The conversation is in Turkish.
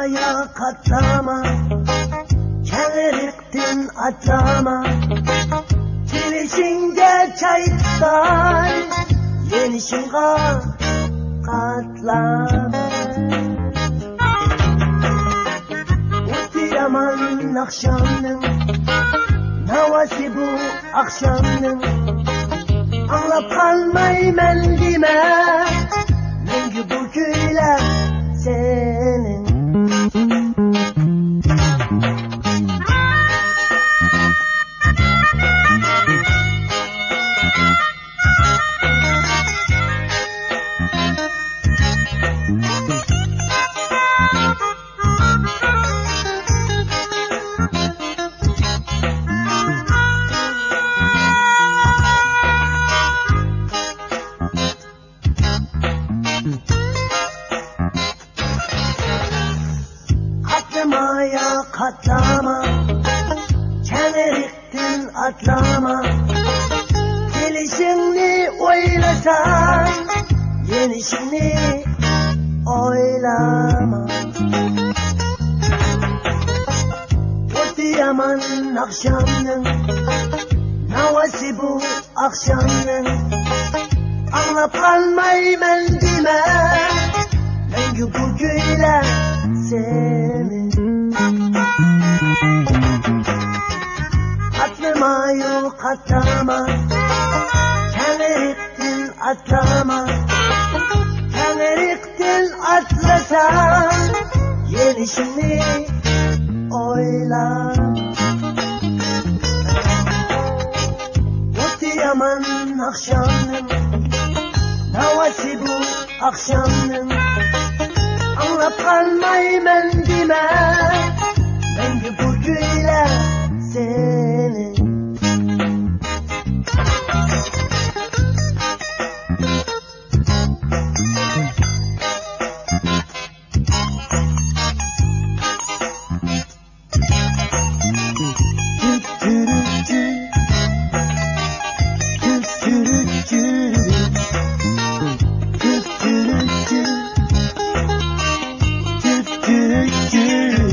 Katlamaya katlama, kemeriktin atlama. Gelişince çayıktan, gelişince katlama. Uti yaman akşamın, havası bu akşamın. Anlap kalmayı ben dime, çünkü bu köyler senin. Katlamaya katlama, kemeriktin atlama. Gelişini oylasan, yenişini oylama. Kötü yaman akşamın, havası bu akşamın. Anlap kalmayı ben dime, çünkü bu köyler senin. Atlama yol katlama, kemeriktin atlama. Kemeriktin atlasan, yenişini oylama. Kötü yaman akşamın, havası bu akşamın. Anlap kalmayı ben dime, çünkü bu köyler senin. Do